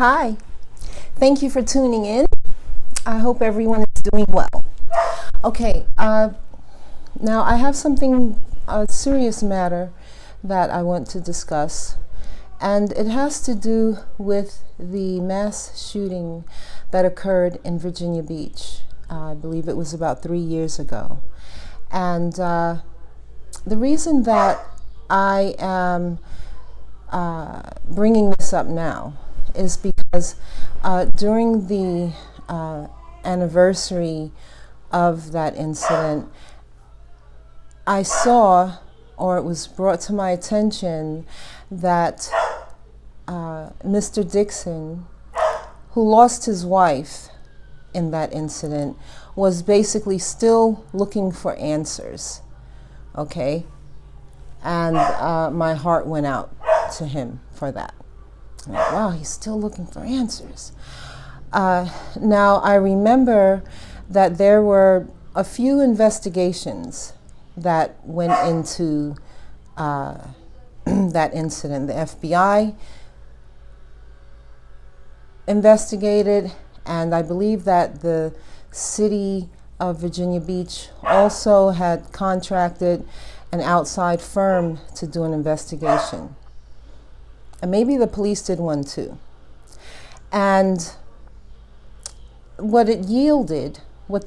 Hi, thank you for tuning in. I hope everyone is doing well. Okay, now I have a serious matter that I want to discuss, and it has to do with the mass shooting that occurred in Virginia Beach. I believe it was about 3 years ago. And the reason that I am bringing this up now is because during the anniversary of that incident, I saw, or it was brought to my attention, that Mr. Dixon, who lost his wife in that incident, was basically still looking for answers, okay? And my heart went out to him for that. I'm like, wow, he's still looking for answers. Now, I remember that there were a few investigations that went into that incident. The FBI investigated, and I believe that the city of Virginia Beach also had contracted an outside firm to do an investigation. And maybe the police did one too. And what the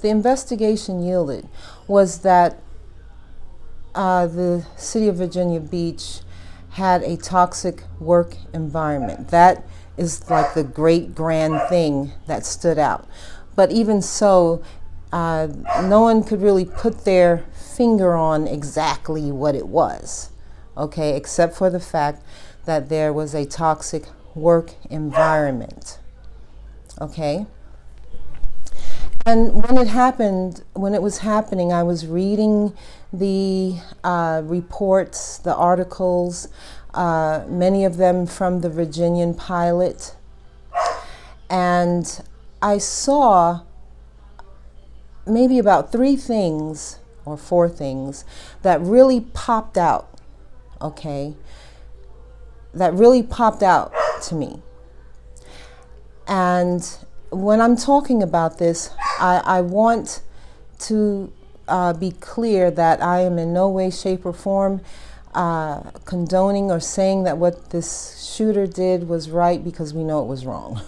investigation yielded, was that the city of Virginia Beach had a toxic work environment. That is like the great grand thing that stood out. But even so, no one could really put their finger on exactly what it was, okay, except for the fact that there was a toxic work environment, okay? And when it was happening, I was reading the reports, the articles, many of them from the Virginian Pilot, and I saw maybe about 3 things or 4 things that really popped out, okay? That really popped out to me. And when I'm talking about this, I want to be clear that I am in no way, shape, or form condoning or saying that what this shooter did was right, because we know it was wrong.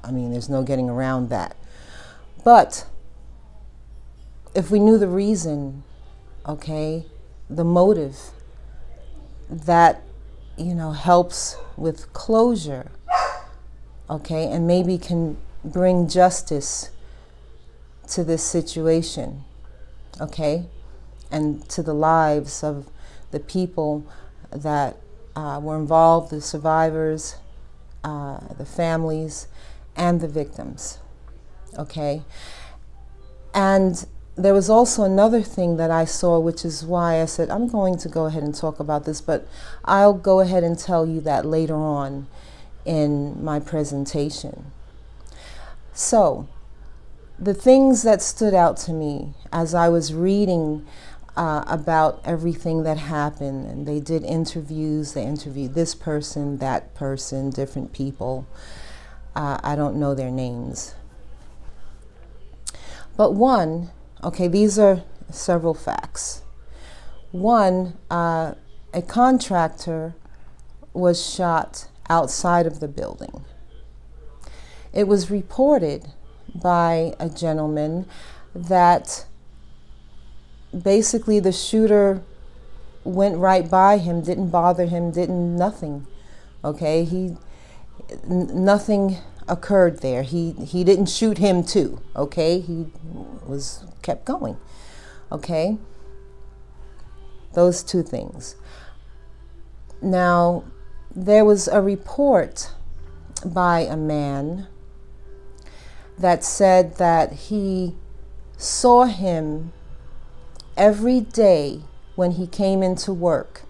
I mean, there's no getting around that. But if we knew the reason, okay, the motive, that helps with closure, okay, and maybe can bring justice to this situation, okay, and to the lives of the people that were involved, the survivors, the families, and the victims, okay. And there was also another thing that I saw, which is why I said I'm going to go ahead and talk about this, but I'll go ahead and tell you that later on in my presentation. So, the things that stood out to me as I was reading about everything that happened, and they did interviews, they interviewed this person, that person, different people. I don't know their names. But one, okay, these are several facts. One, a contractor was shot outside of the building. It was reported by a gentleman that basically the shooter went right by him, didn't bother him, nothing, okay? Nothing occurred there. He didn't shoot him too, okay? He kept going, okay? Those 2 things. Now, there was a report by a man that said that he saw him every day when he came into work,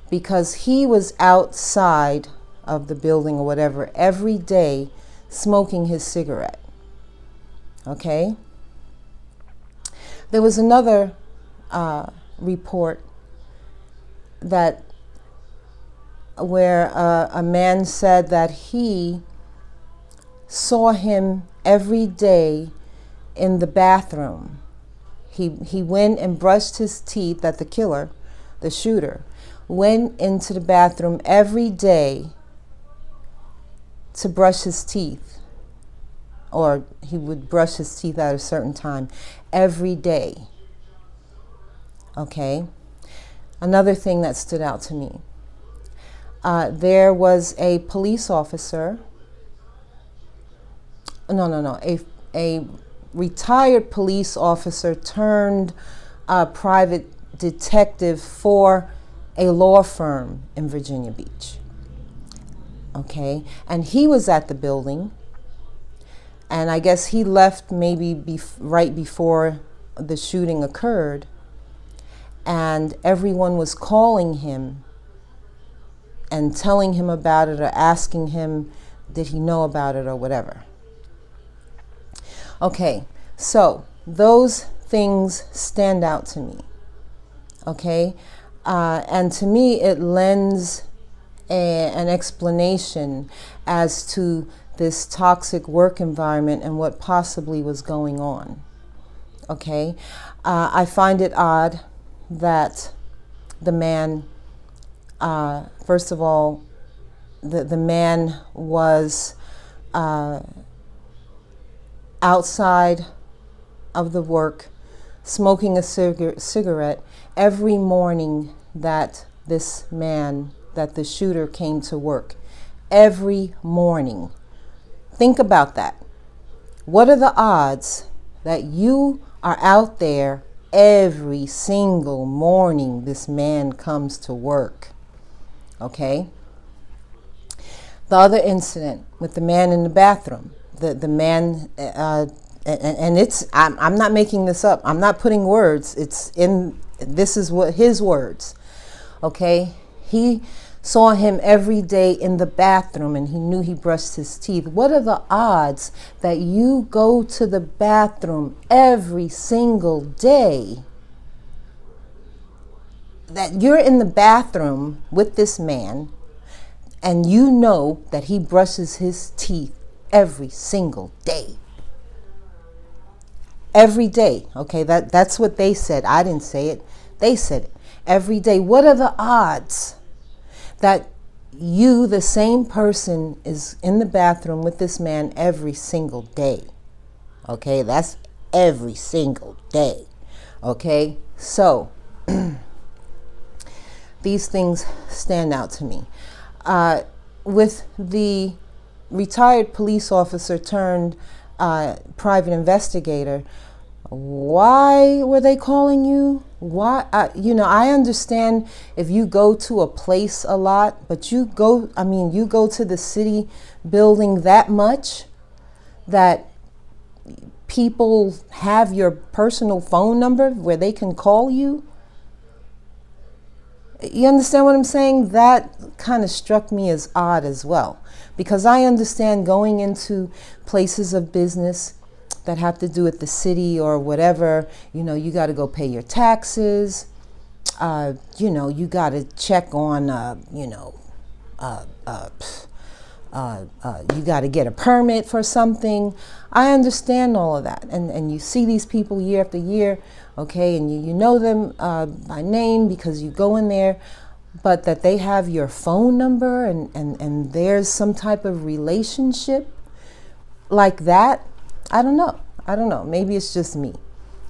because he was outside of the building or whatever every day smoking his cigarette, okay? There was another report where a man said that he saw him every day in the bathroom. He went and brushed his teeth, that the killer, the shooter, went into the bathroom every day to brush his teeth, or he would brush his teeth at a certain time every day. Okay. Another thing that stood out to me, there was a police officer, a retired police officer turned private detective for a law firm in Virginia Beach. Okay, and he was at the building, and I guess he left maybe right before the shooting occurred, and everyone was calling him and telling him about it or asking him, did he know about it or whatever. Okay, so those things stand out to me. Okay, and to me it lends an explanation as to this toxic work environment and what possibly was going on. Okay, I find it odd that the man, first of all, the man was outside of the work, smoking a cigarette every morning that this man, that the shooter came to work. Every morning. Think about that. What are the odds that you are out there every single morning this man comes to work? Okay? The other incident with the man in the bathroom, the man, and it's, I'm not making this up. I'm not putting words. This is what his words. Okay? He saw him every day in the bathroom and he knew he brushed his teeth. What are the odds that you go to the bathroom every single day? That you're in the bathroom with this man and you know that he brushes his teeth every single day. Every day. Okay, that's what they said. I didn't say it. They said it. Every day. What are the odds that you, the same person, is in the bathroom with this man every single day? Okay, that's every single day. Okay, so these things stand out to me. With the retired police officer turned private investigator, why were they calling you? Why? I understand if you go to a place a lot, but you go to the city building that much that people have your personal phone number where they can call you. You understand what I'm saying? That kind of struck me as odd as well, because I understand going into places of business that have to do with the city or whatever, you got to go pay your taxes, you got to check on, you got to get a permit for something. I understand all of that. And you see these people year after year, okay, and you know them by name because you go in there, but that they have your phone number and there's some type of relationship like that, I don't know. Maybe it's just me,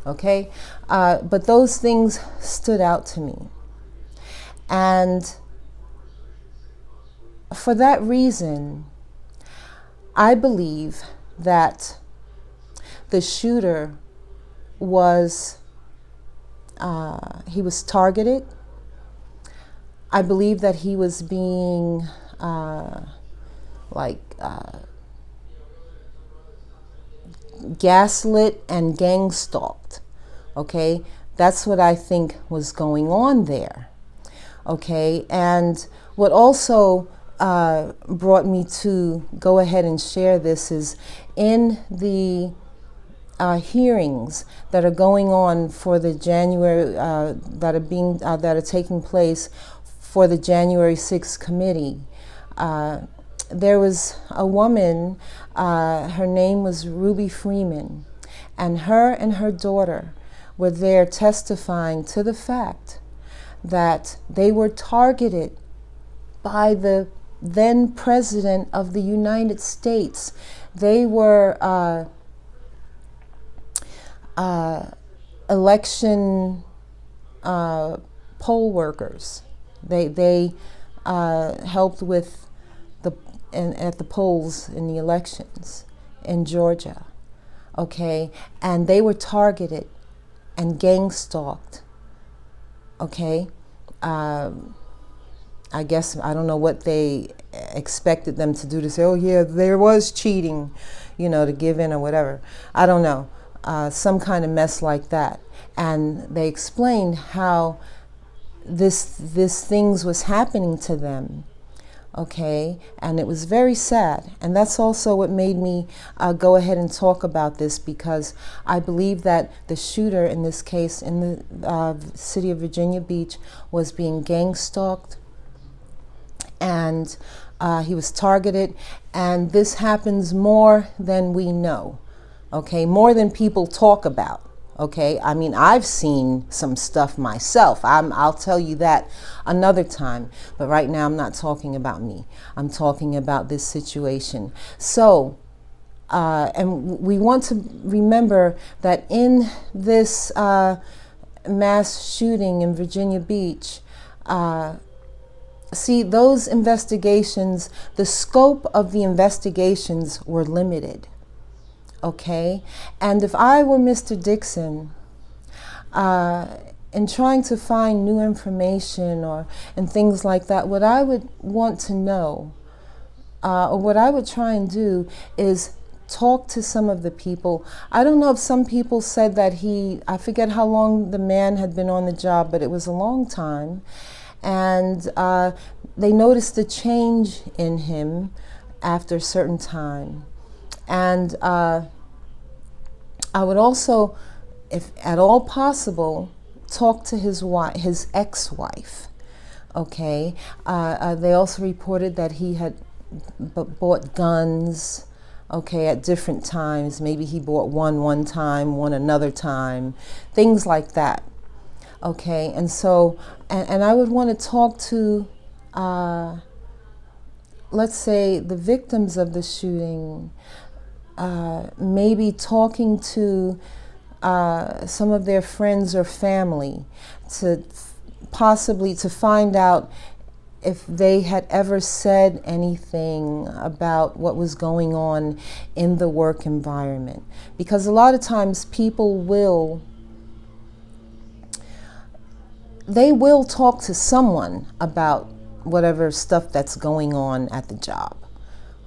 okay? But those things stood out to me. And for that reason, I believe that the shooter was targeted. I believe that he was being gaslit and gang stalked. Okay, that's what I think was going on there. Okay, and what also brought me to go ahead and share this is in the hearings that are going on for the January that are taking place for the January 6th committee. there was a woman, her name was Ruby Freeman, and her daughter were there testifying to the fact that they were targeted by the then President of the United States. They were election poll workers. They helped with at the polls in the elections in Georgia, okay? And they were targeted and gang stalked, okay? I guess, I don't know what they expected them to do, to say, oh yeah, there was cheating, you know, to give in or whatever. I don't know, some kind of mess like that. And they explained how this things was happening to them, okay? And it was very sad. And that's also what made me go ahead and talk about this, because I believe that the shooter in this case in the city of Virginia Beach was being gang stalked, and he was targeted. And this happens more than we know, okay? More than people talk about. Okay, I mean, I've seen some stuff myself. I'll tell you that another time. But right now, I'm not talking about me. I'm talking about this situation. So, and we want to remember that in this mass shooting in Virginia Beach, see, those investigations, the scope of the investigations were limited. Okay, and if I were Mr. Dixon, in trying to find new information and things like that, what I would want to know, or what I would try and do, is talk to some of the people. I don't know if some people said that I forget how long the man had been on the job, but it was a long time, and they noticed a change in him after a certain time. And I would also, if at all possible, talk to his ex-wife. Okay. They also reported that he had bought guns. Okay, at different times. Maybe he bought one time, one another time, things like that. Okay, and so, and I would want to talk to, let's say, the victims of the shooting. Maybe talking to some of their friends or family to possibly to find out if they had ever said anything about what was going on in the work environment. Because a lot of times people will talk to someone about whatever stuff that's going on at the job.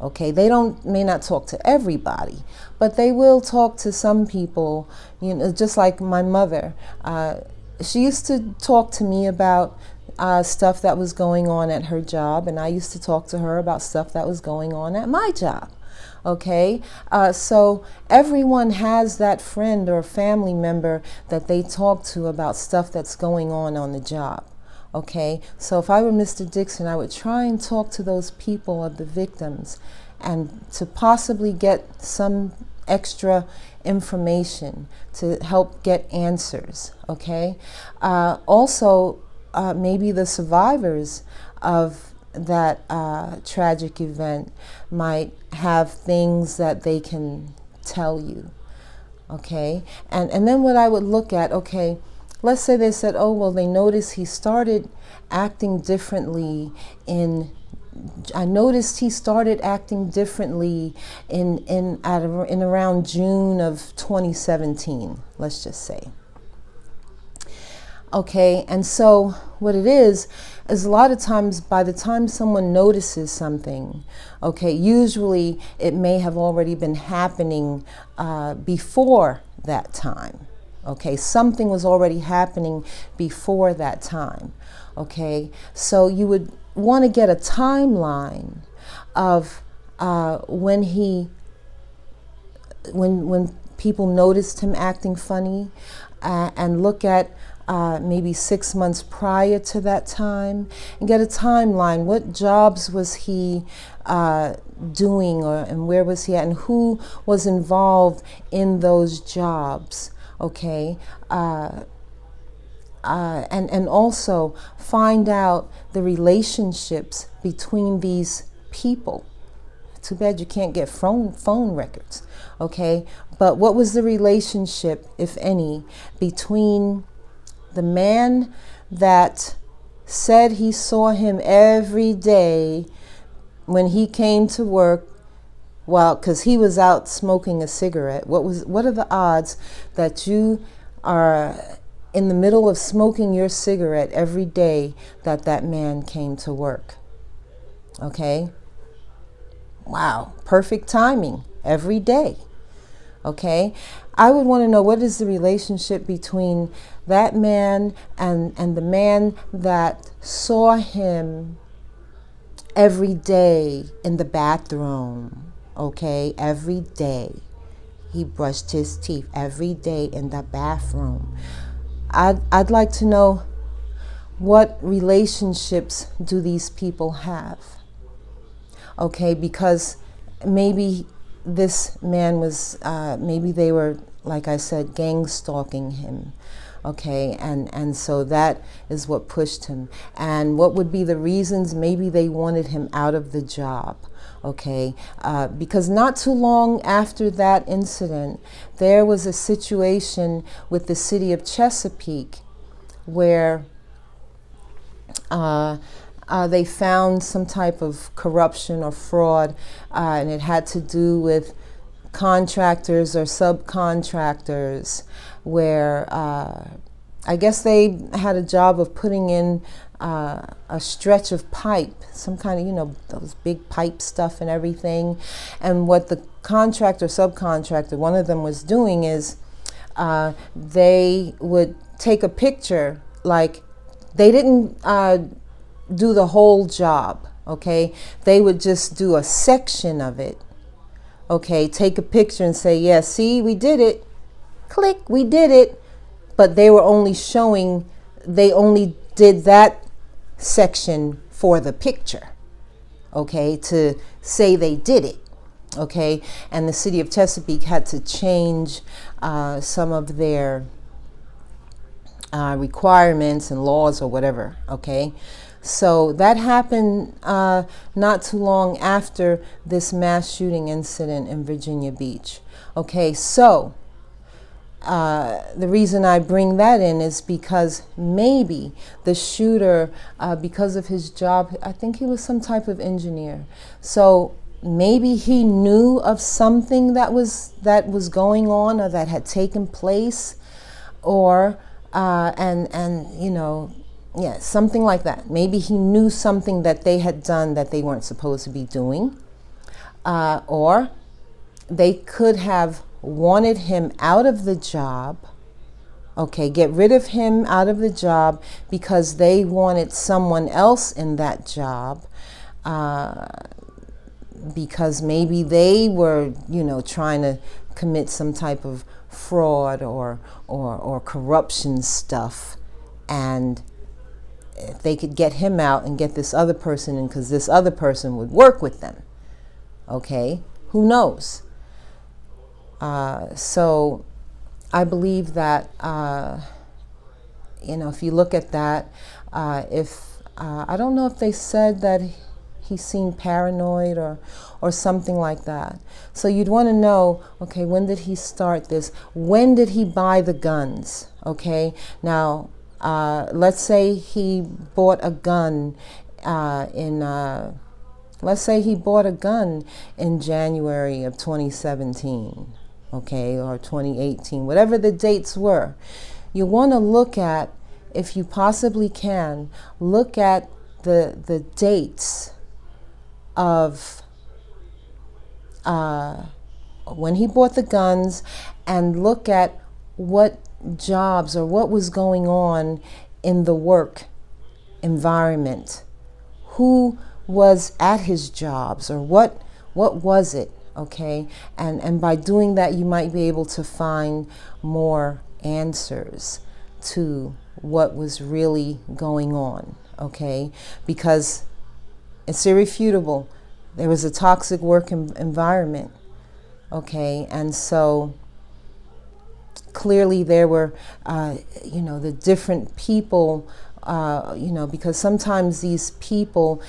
Okay, they may not talk to everybody, but they will talk to some people, you know, just like my mother. She used to talk to me about stuff that was going on at her job, and I used to talk to her about stuff that was going on at my job. Okay, so everyone has that friend or family member that they talk to about stuff that's going on the job. Okay, so if I were Mr. Dixon, I would try and talk to those people of the victims and to possibly get some extra information to help get answers. Okay, also maybe the survivors of that tragic event might have things that they can tell you. Okay, and then what I would look at, okay, let's say they said, oh, well, they noticed he started acting differently in around June of 2017, let's just say. Okay, and so what it is a lot of times by the time someone notices something, okay, usually it may have already been happening before that time. Okay, something was already happening before that time. Okay, so you would want to get a timeline of when people noticed him acting funny, and look at maybe 6 months prior to that time, and get a timeline. What jobs was he doing, and where was he at, and who was involved in those jobs? Okay. And also find out the relationships between these people. Too bad you can't get phone records, okay? But what was the relationship, if any, between the man that said he saw him every day when he came to work, well, because he was out smoking a cigarette? What are the odds that you are in the middle of smoking your cigarette every day that man came to work? Okay? Wow, perfect timing every day. Okay? I would want to know, what is the relationship between that man and the man that saw him every day in the bathroom. Okay? Every day. He brushed his teeth every day in the bathroom. I'd like to know, what relationships do these people have? Okay, because maybe this man was, maybe they were, like I said, gang stalking him. Okay, and so that is what pushed him. And what would be the reasons? Maybe they wanted him out of the job. Okay, because not too long after that incident, there was a situation with the city of Chesapeake where they found some type of corruption or fraud, and it had to do with contractors or subcontractors, where I guess they had a job of putting in a stretch of pipe, some kind of, those big pipe stuff and everything. And what the contractor, subcontractor, one of them was doing is they would take a picture, like they didn't do the whole job, okay? They would just do a section of it, okay? Take a picture and say, yeah, see, we did it. Click, we did it. But they were only showing, they only did that section for the picture, okay, to say they did it, okay? And the city of Chesapeake had to change some of their requirements and laws or whatever, okay? So that happened not too long after this mass shooting incident in Virginia Beach. Okay, so the reason I bring that in is because maybe the shooter, because of his job, I think he was some type of engineer. So maybe he knew of something that was going on or that had taken place, or yeah, something like that. Maybe he knew something that they had done that they weren't supposed to be doing, or they could have wanted him out of the job, okay, get rid of him out of the job because they wanted someone else in that job, because maybe they were, trying to commit some type of fraud or corruption stuff, and if they could get him out and get this other person in, because this other person would work with them, okay, who knows? So I believe that, if you look at that, I don't know if they said that he seemed paranoid or something like that. So you'd want to know, okay, when did he start this? When did he buy the guns? Okay, now let's say he bought a gun let's say he bought a gun in January of 2017, okay, or 2018, whatever the dates were. You want to look at, if you possibly can, look at the dates of when he bought the guns, and look at what jobs or what was going on in the work environment. Who was at his jobs, or what was it, okay? And by doing that, you might be able to find more answers to what was really going on, okay? Because it's irrefutable. There was a toxic work environment, okay? And so clearly there were, the different people, because sometimes these people,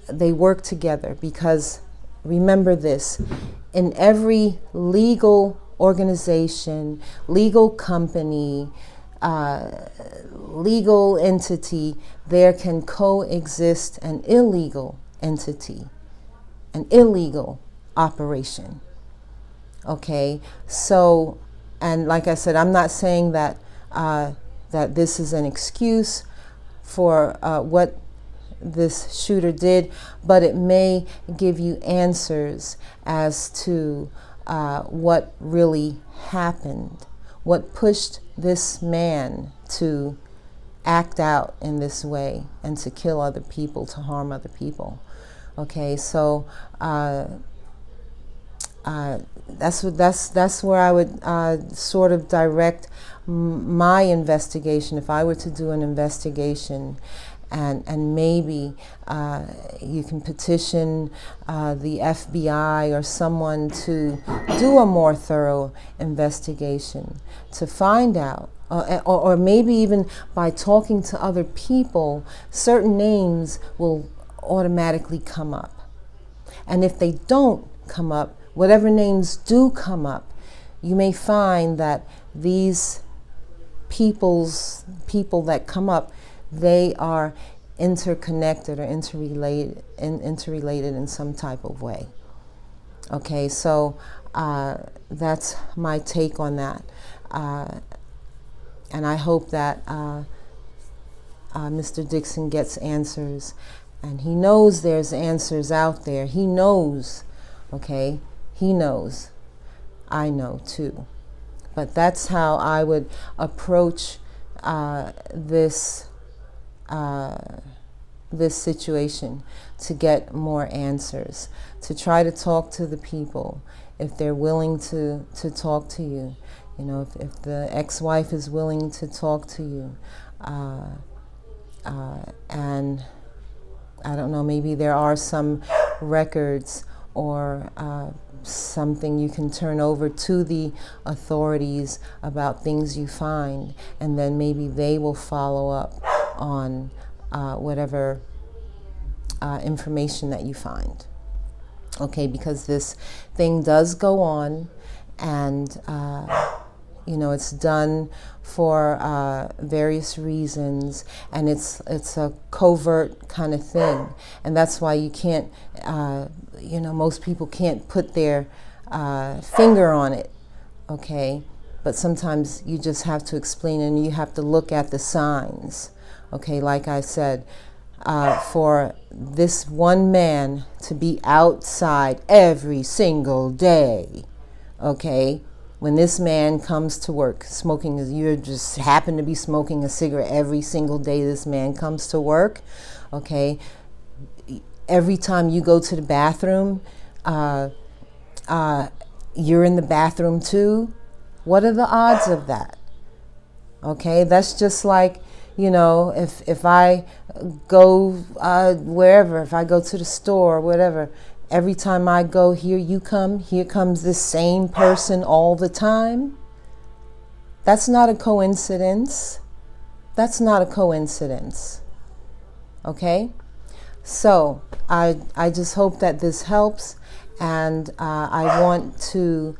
they work together. Because remember this, in every legal organization, legal company, legal entity, there can coexist an illegal entity, an illegal operation. Okay, so, and like I said, I'm not saying that that this is an excuse for what this shooter did, but it may give you answers as to what really happened, what pushed this man to act out in this way and to kill other people, to harm other people. Okay, so that's where I would sort of direct my investigation if I were to do an investigation. And maybe you can petition the FBI or someone to do a more thorough investigation to find out, or maybe even by talking to other people, certain names will automatically come up. And if they don't come up, whatever names do come up, you may find that these people that come up, they are interconnected or interrelated in some type of way. Okay, so that's my take on that. And I hope that Mr. Dixon gets answers, and he knows there's answers out there. He knows, okay? He knows. I know too. But that's how I would approach this situation, to get more answers, to try to talk to the people if they're willing to talk to you. You know, if the ex-wife is willing to talk to you, and I don't know, maybe there are some records or something you can turn over to the authorities about things you find, and then maybe they will follow up on whatever information that you find. Okay, because this thing does go on, and it's done for various reasons, and it's a covert kind of thing, and that's why you can't, most people can't put their finger on it. Okay, but sometimes you just have to explain, and you have to look at the signs. Okay, like I said, for this one man to be outside every single day, okay, when this man comes to work smoking, you just happen to be smoking a cigarette every single day this man comes to work, okay, every time you go to the bathroom, you're in the bathroom too. What are the odds of that? Okay, that's just like, if I go wherever, if I go to the store or whatever, every time I go, here comes this same person all the time. That's not a coincidence. That's not a coincidence. Okay? So I just hope that this helps, and I want to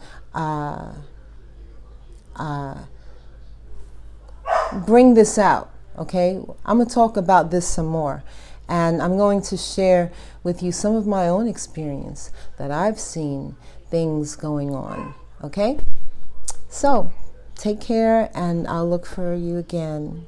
bring this out. Okay, I'm going to talk about this some more, and I'm going to share with you some of my own experience that I've seen things going on. Okay, so take care, and I'll look for you again.